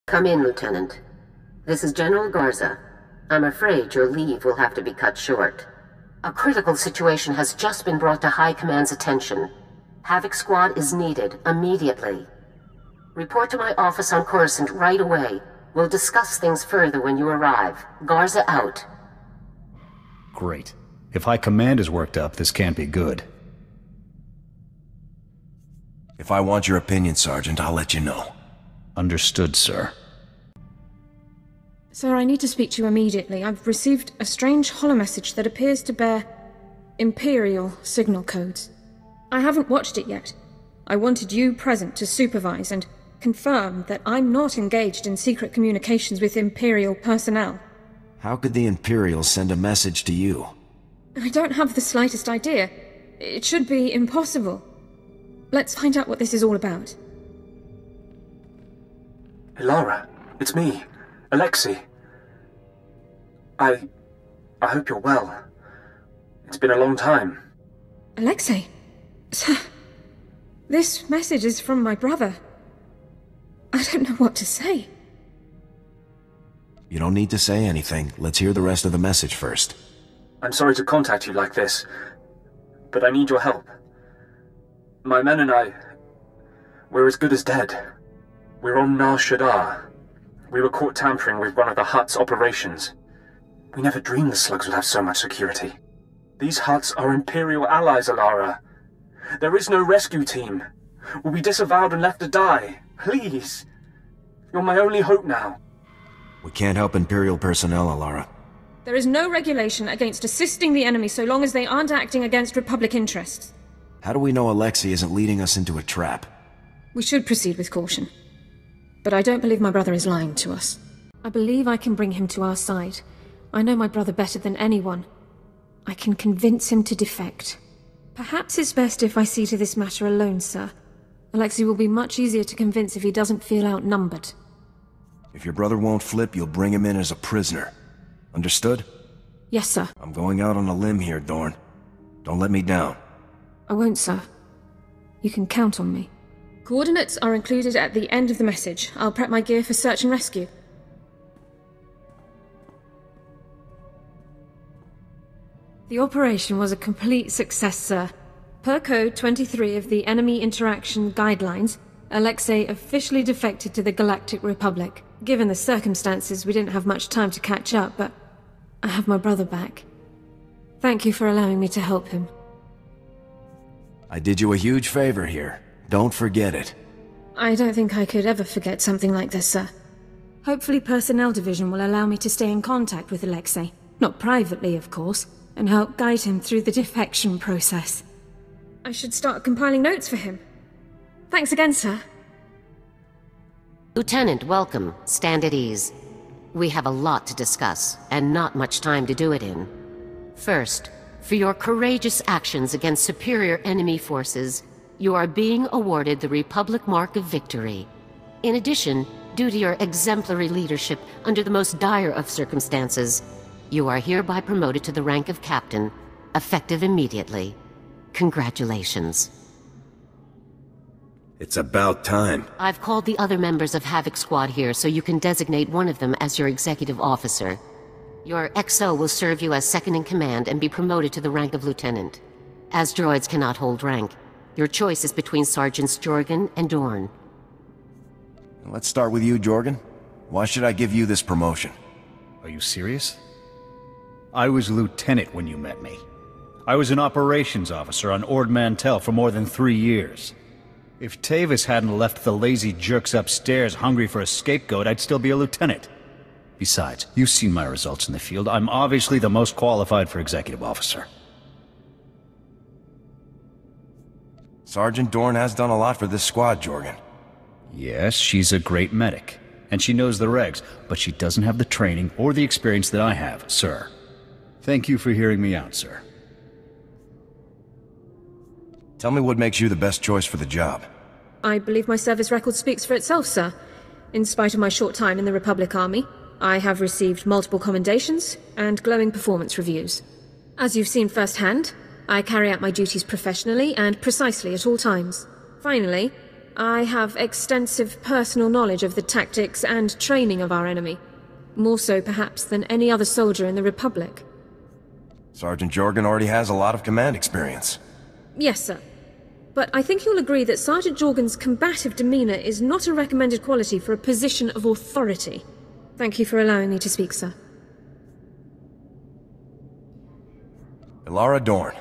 Come in, Lieutenant. This is General Garza. I'm afraid your leave will have to be cut short. A critical situation has just been brought to High Command's attention. Havoc Squad is needed immediately. Report to my office on Coruscant right away. We'll discuss things further when you arrive. Garza out. Great. If High Command is worked up, this can't be good. If I want your opinion, Sergeant, I'll let you know. Understood, sir. Sir, I need to speak to you immediately. I've received a strange holomessage that appears to bear Imperial signal codes. I haven't watched it yet. I wanted you present to supervise and confirm that I'm not engaged in secret communications with Imperial personnel. How could the Imperials send a message to you? I don't have the slightest idea. It should be impossible. Let's find out what this is all about. Elara, it's me, Alexei. I hope you're well. It's been a long time. Alexei? Sir, this message is from my brother. I don't know what to say. You don't need to say anything. Let's hear the rest of the message first. I'm sorry to contact you like this, but I need your help. My men and I, we're as good as dead. We're on Nar Shaddaa. We were caught tampering with one of the Hutt's operations. We never dreamed the slugs would have so much security. These Hutts are Imperial allies, Elara. There is no rescue team. We'll be disavowed and left to die. Please. You're my only hope now. We can't help Imperial personnel, Elara. There is no regulation against assisting the enemy so long as they aren't acting against Republic interests. How do we know Alexei isn't leading us into a trap? We should proceed with caution. But I don't believe my brother is lying to us. I believe I can bring him to our side. I know my brother better than anyone. I can convince him to defect. Perhaps it's best if I see to this matter alone, sir. Alexei will be much easier to convince if he doesn't feel outnumbered. If your brother won't flip, you'll bring him in as a prisoner. Understood? Yes, sir. I'm going out on a limb here, Dorn. Don't let me down. I won't, sir. You can count on me. Coordinates are included at the end of the message. I'll prep my gear for search and rescue. The operation was a complete success, sir. Per Code 23 of the Enemy Interaction Guidelines, Alexei officially defected to the Galactic Republic. Given the circumstances, we didn't have much time to catch up, but I have my brother back. Thank you for allowing me to help him. I did you a huge favor here. Don't forget it. I don't think I could ever forget something like this, sir. Hopefully Personnel Division will allow me to stay in contact with Alexei. Not privately, of course, and help guide him through the defection process. I should start compiling notes for him. Thanks again, sir. Lieutenant, welcome. Stand at ease. We have a lot to discuss, and not much time to do it in. First, for your courageous actions against superior enemy forces, you are being awarded the Republic Mark of Victory. In addition, due to your exemplary leadership under the most dire of circumstances, you are hereby promoted to the rank of Captain, effective immediately. Congratulations. It's about time. I've called the other members of Havoc Squad here so you can designate one of them as your executive officer. Your XO will serve you as second in command and be promoted to the rank of lieutenant. As droids cannot hold rank, your choice is between Sergeants Jorgen and Dorn. Let's start with you, Jorgen. Why should I give you this promotion? Are you serious? I was lieutenant when you met me. I was an operations officer on Ord Mantell for more than 3 years. If Tavis hadn't left the lazy jerks upstairs hungry for a scapegoat, I'd still be a lieutenant. Besides, you've seen my results in the field. I'm obviously the most qualified for executive officer. Sergeant Dorn has done a lot for this squad, Jorgen. Yes, she's a great medic, and she knows the regs, but she doesn't have the training or the experience that I have, sir. Thank you for hearing me out, sir. Tell me what makes you the best choice for the job. I believe my service record speaks for itself, sir. In spite of my short time in the Republic Army, I have received multiple commendations and glowing performance reviews. As you've seen firsthand, I carry out my duties professionally and precisely at all times. Finally, I have extensive personal knowledge of the tactics and training of our enemy. More so, perhaps, than any other soldier in the Republic. Sergeant Jorgen already has a lot of command experience. Yes, sir. But I think you'll agree that Sergeant Jorgen's combative demeanor is not a recommended quality for a position of authority. Thank you for allowing me to speak, sir. Elara Dorn,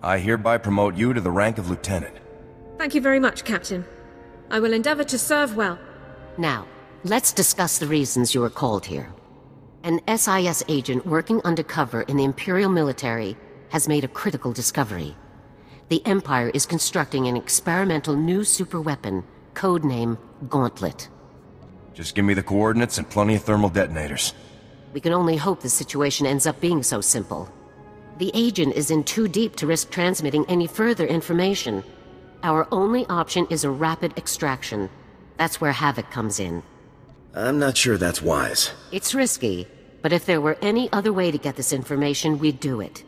I hereby promote you to the rank of Lieutenant. Thank you very much, Captain. I will endeavor to serve well. Now, let's discuss the reasons you were called here. An SIS agent working undercover in the Imperial military has made a critical discovery. The Empire is constructing an experimental new superweapon, codename Gauntlet. Just give me the coordinates and plenty of thermal detonators. We can only hope the situation ends up being so simple. The agent is in too deep to risk transmitting any further information. Our only option is a rapid extraction. That's where Havoc comes in. I'm not sure that's wise. It's risky, but if there were any other way to get this information, we'd do it.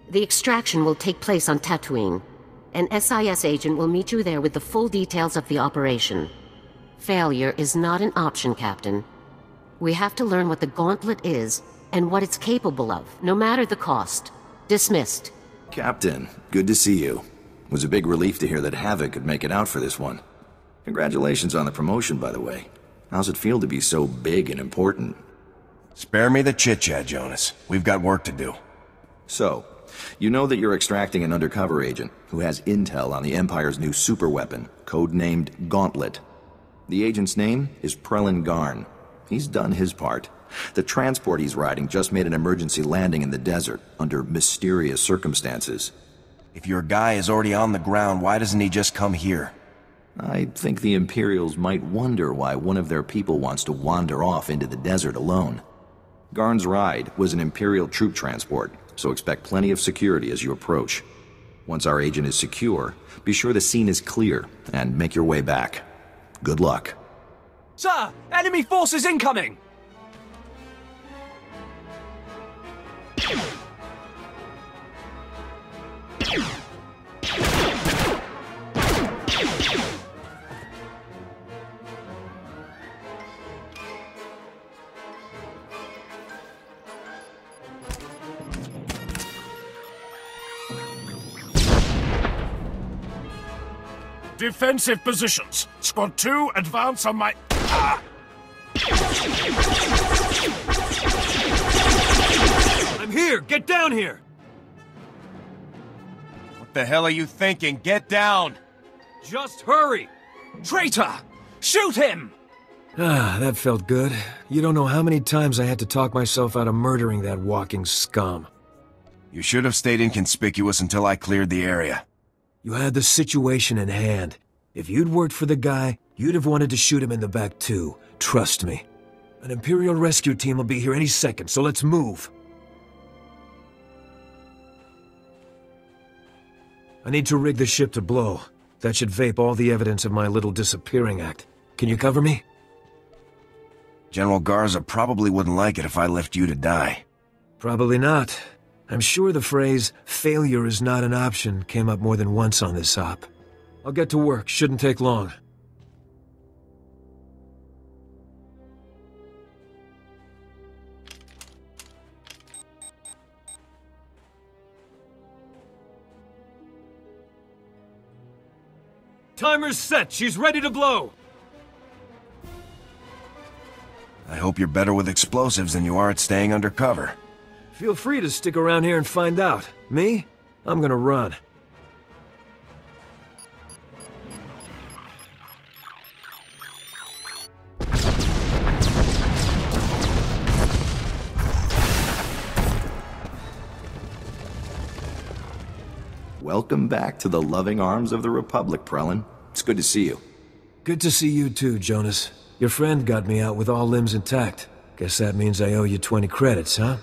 The extraction will take place on Tatooine. An SIS agent will meet you there with the full details of the operation. Failure is not an option, Captain. We have to learn what the Gauntlet is, and what it's capable of, no matter the cost. Dismissed. Captain, good to see you. It was a big relief to hear that Havoc could make it out for this one. Congratulations on the promotion, by the way. How's it feel to be so big and important? Spare me the chit-chat, Jonas. We've got work to do. So, you know that you're extracting an undercover agent who has intel on the Empire's new superweapon, codenamed Gauntlet. The agent's name is Prelin Garn. He's done his part. The transport he's riding just made an emergency landing in the desert under mysterious circumstances. If your guy is already on the ground, why doesn't he just come here? I think the Imperials might wonder why one of their people wants to wander off into the desert alone. Garn's ride was an Imperial troop transport, so expect plenty of security as you approach. Once our agent is secure, be sure the scene is clear and make your way back. Good luck. Sir! Enemy forces incoming! Defensive positions. Squad 2, advance on my... I'm here! Get down here! What the hell are you thinking? Get down! Just hurry! Traitor! Shoot him! Ah, that felt good. You don't know how many times I had to talk myself out of murdering that walking scum. You should have stayed inconspicuous until I cleared the area. You had the situation in hand. If you'd worked for the guy, you'd have wanted to shoot him in the back too. Trust me. An Imperial rescue team will be here any second, so let's move. I need to rig the ship to blow. That should vape all the evidence of my little disappearing act. Can you cover me? General Garza probably wouldn't like it if I left you to die. Probably not. I'm sure the phrase, failure is not an option, came up more than once on this op. I'll get to work. Shouldn't take long. Timer's set! She's ready to blow! I hope you're better with explosives than you are at staying undercover. Feel free to stick around here and find out. Me? I'm gonna run. Welcome back to the loving arms of the Republic, Prelin. It's good to see you. Good to see you too, Jonas. Your friend got me out with all limbs intact. Guess that means I owe you 20 credits, huh?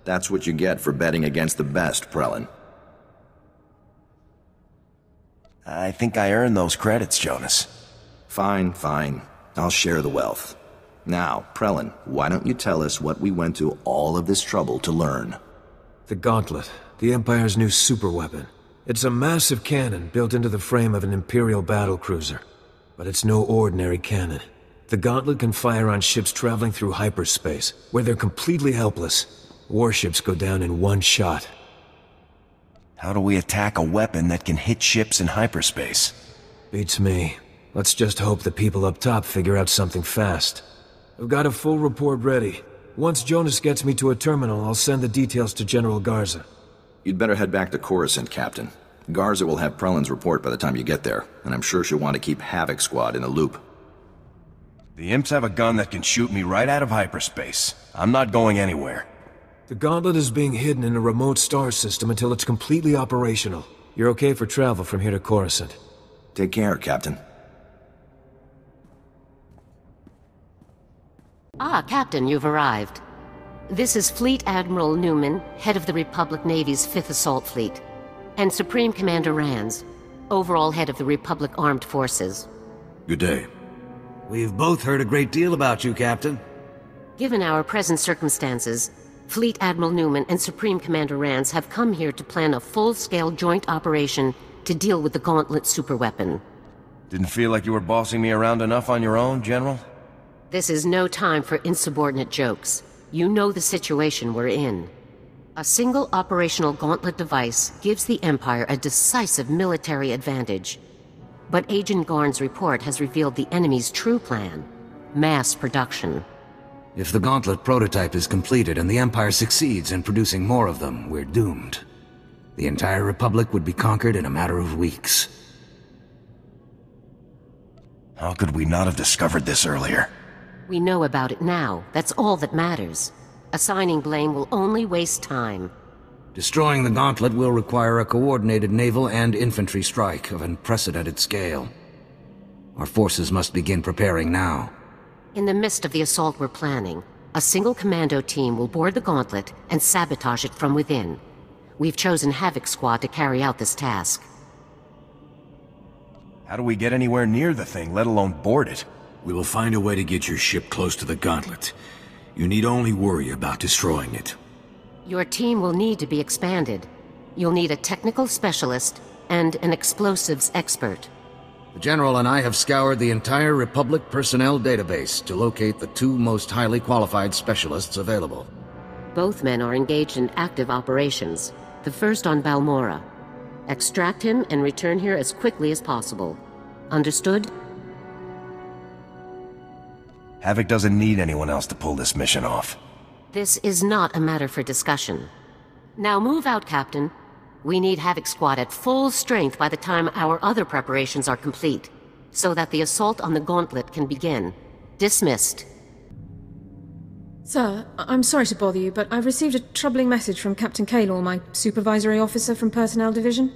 That's what you get for betting against the best, Prelin. I think I earned those credits, Jonas. Fine, fine. I'll share the wealth. Now, Prelin, why don't you tell us what we went to all of this trouble to learn? The Gauntlet, the Empire's new superweapon. It's a massive cannon built into the frame of an Imperial battlecruiser. but it's no ordinary cannon. The Gauntlet can fire on ships traveling through hyperspace, where they're completely helpless. Warships go down in one shot. How do we attack a weapon that can hit ships in hyperspace? Beats me. Let's just hope the people up top figure out something fast. I've got a full report ready. Once Jonas gets me to a terminal, I'll send the details to General Garza. You'd better head back to Coruscant, Captain. Garza will have Prelin's report by the time you get there, and I'm sure she'll want to keep Havoc Squad in the loop. The Imps have a gun that can shoot me right out of hyperspace. I'm not going anywhere. The Gauntlet is being hidden in a remote star system until it's completely operational. You're okay for travel from here to Coruscant. Take care, Captain. Ah, Captain, you've arrived. This is Fleet Admiral Newman, head of the Republic Navy's 5th Assault Fleet, and Supreme Commander Rands, overall head of the Republic Armed Forces. Good day. We've both heard a great deal about you, Captain. Given our present circumstances, Fleet Admiral Newman and Supreme Commander Rands have come here to plan a full-scale joint operation to deal with the Gauntlet superweapon. Didn't feel like you were bossing me around enough on your own, General? This is no time for insubordinate jokes. You know the situation we're in. A single operational Gauntlet device gives the Empire a decisive military advantage. But Agent Garn's report has revealed the enemy's true plan: mass production. If the Gauntlet prototype is completed and the Empire succeeds in producing more of them, we're doomed. The entire Republic would be conquered in a matter of weeks. How could we not have discovered this earlier? We know about it now. That's all that matters. Assigning blame will only waste time. Destroying the Gauntlet will require a coordinated naval and infantry strike of unprecedented scale. Our forces must begin preparing now. In the midst of the assault we're planning, a single commando team will board the Gauntlet and sabotage it from within. We've chosen Havoc Squad to carry out this task. How do we get anywhere near the thing, let alone board it? We will find a way to get your ship close to the Gauntlet. You need only worry about destroying it. Your team will need to be expanded. You'll need a technical specialist and an explosives expert. The General and I have scoured the entire Republic personnel database to locate the 2 most highly qualified specialists available. Both men are engaged in active operations. The first on Balmora. Extract him and return here as quickly as possible. Understood? Havoc doesn't need anyone else to pull this mission off. This is not a matter for discussion. Now move out, Captain. We need Havoc Squad at full strength by the time our other preparations are complete, so that the assault on the Gauntlet can begin. Dismissed. Sir, I'm sorry to bother you, but I've received a troubling message from Captain Kaylor, my supervisory officer from Personnel Division.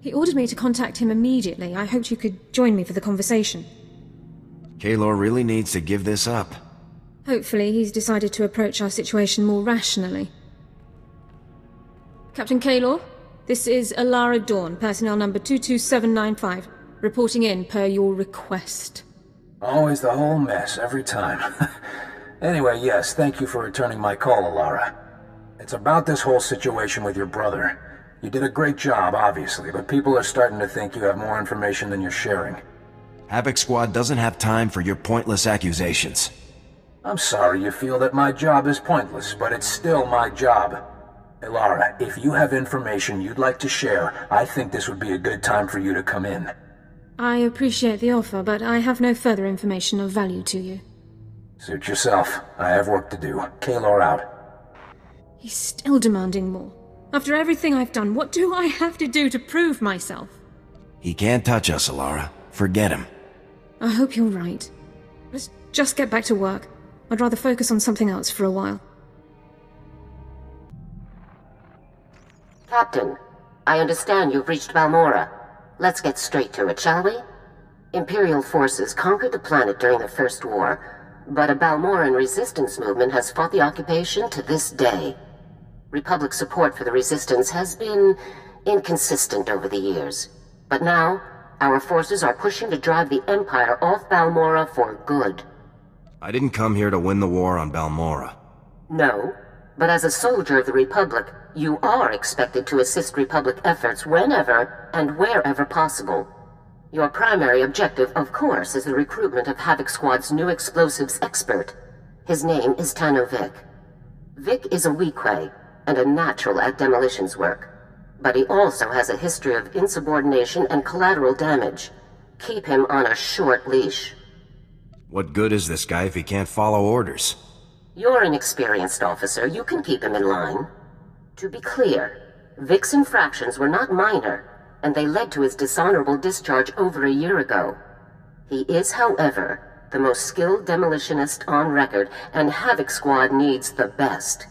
He ordered me to contact him immediately. I hoped you could join me for the conversation. Kaylor really needs to give this up. Hopefully, he's decided to approach our situation more rationally. Captain Kaylor, this is Elara Dawn, personnel number 22795, reporting in per your request. Always the whole mess, every time. Anyway, yes, thank you for returning my call, Elara. It's about this whole situation with your brother. You did a great job, obviously, but people are starting to think you have more information than you're sharing. Havoc Squad doesn't have time for your pointless accusations. I'm sorry you feel that my job is pointless, but it's still my job. Elara, if you have information you'd like to share, I think this would be a good time for you to come in. I appreciate the offer, but I have no further information of value to you. Suit yourself. I have work to do. Kaylor out. He's still demanding more. After everything I've done, what do I have to do to prove myself? He can't touch us, Elara. Forget him. I hope you're right. Let's just get back to work. I'd rather focus on something else for a while. Captain, I understand you've reached Balmora. Let's get straight to it, shall we? Imperial forces conquered the planet during the First War, but a Balmoran resistance movement has fought the occupation to this day. Republic support for the resistance has been inconsistent over the years. But now, our forces are pushing to drive the Empire off Balmora for good. I didn't come here to win the war on Balmora. No, but as a soldier of the Republic, you are expected to assist Republic efforts whenever and wherever possible. Your primary objective, of course, is the recruitment of Havoc Squad's new explosives expert. His name is Tano Vic. Vic is a Weequay, and a natural at demolitions work. But he also has a history of insubordination and collateral damage. Keep him on a short leash. What good is this guy if he can't follow orders? You're an experienced officer. You can keep him in line. To be clear, Vic's infractions were not minor, and they led to his dishonorable discharge over a year ago. He is, however, the most skilled demolitionist on record, and Havoc Squad needs the best.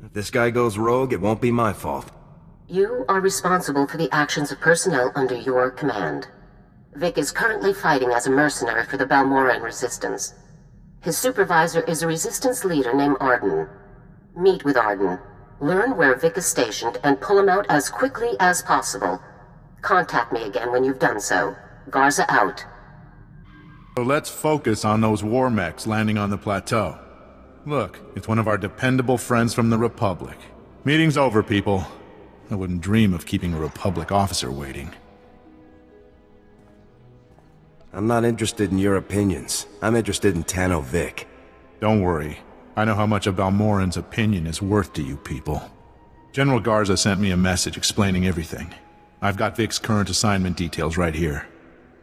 If this guy goes rogue, it won't be my fault. You are responsible for the actions of personnel under your command. Vic is currently fighting as a mercenary for the Balmoran Resistance. His supervisor is a Resistance leader named Arden. Meet with Arden, learn where Vic is stationed, and pull him out as quickly as possible. Contact me again when you've done so. Garza out. So let's focus on those war mechs landing on the plateau. Look, it's one of our dependable friends from the Republic. Meeting's over, people. I wouldn't dream of keeping a Republic officer waiting. I'm not interested in your opinions. I'm interested in Tano Vic. Don't worry. I know how much of Balmoran's opinion is worth to you people. General Garza sent me a message explaining everything. I've got Vic's current assignment details right here.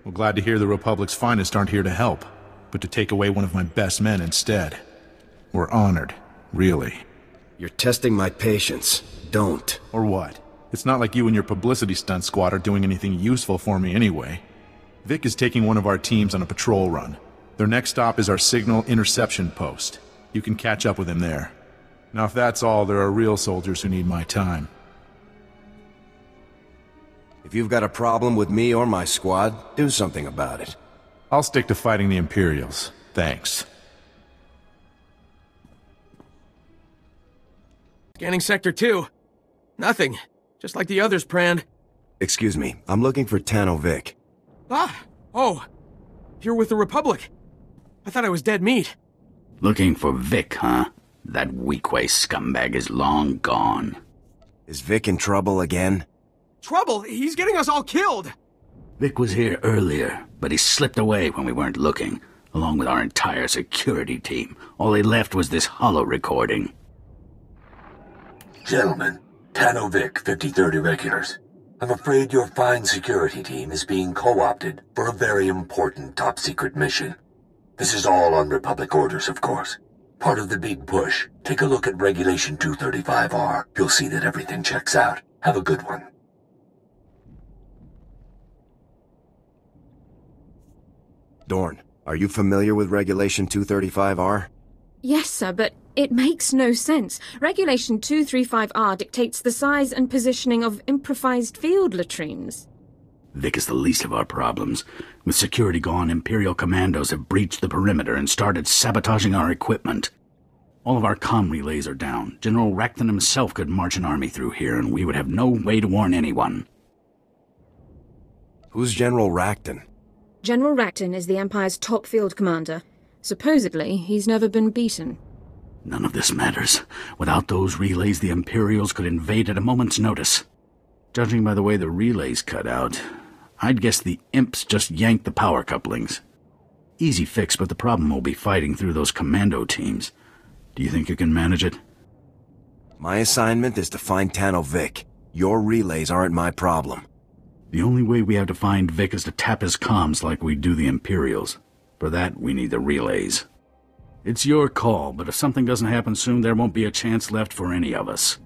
We're glad to hear the Republic's finest aren't here to help, but to take away one of my best men instead. We're honored, really. You're testing my patience. Don't. Or what? It's not like you and your publicity stunt squad are doing anything useful for me anyway. Vic is taking one of our teams on a patrol run. Their next stop is our signal interception post. You can catch up with him there. Now if that's all, there are real soldiers who need my time. If you've got a problem with me or my squad, do something about it. I'll stick to fighting the Imperials. Thanks. Scanning Sector 2. Nothing. Just like the others, Pran. Excuse me, I'm looking for Tano Vic. Oh. You're with the Republic. I thought I was dead meat. Looking for Vic, huh? That Weequay scumbag is long gone. Is Vic in trouble again? Trouble? He's getting us all killed! Vic was here earlier, but he slipped away when we weren't looking, along with our entire security team. All they left was this holo recording. Gentlemen, Tano Vic, 5030 regulars. I'm afraid your fine security team is being co-opted for a very important top-secret mission. This is all on Republic orders, of course. Part of the big push. Take a look at Regulation 235R. You'll see that everything checks out. Have a good one. Dorn, are you familiar with Regulation 235R? Yes, sir, but it makes no sense. Regulation 235R dictates the size and positioning of improvised field latrines. Vic is the least of our problems. With security gone, Imperial commandos have breached the perimeter and started sabotaging our equipment. All of our comm relays are down. General Racton himself could march an army through here, and we would have no way to warn anyone. Who's General Racton? General Racton is the Empire's top field commander. Supposedly, he's never been beaten. None of this matters. Without those relays, the Imperials could invade at a moment's notice. Judging by the way the relays cut out, I'd guess the imps just yanked the power couplings. Easy fix, but the problem will be fighting through those commando teams. Do you think you can manage it? My assignment is to find Tano Vic. Your relays aren't my problem. The only way we have to find Vic is to tap his comms like we do the Imperials. For that, we need the relays. It's your call, but if something doesn't happen soon, there won't be a chance left for any of us.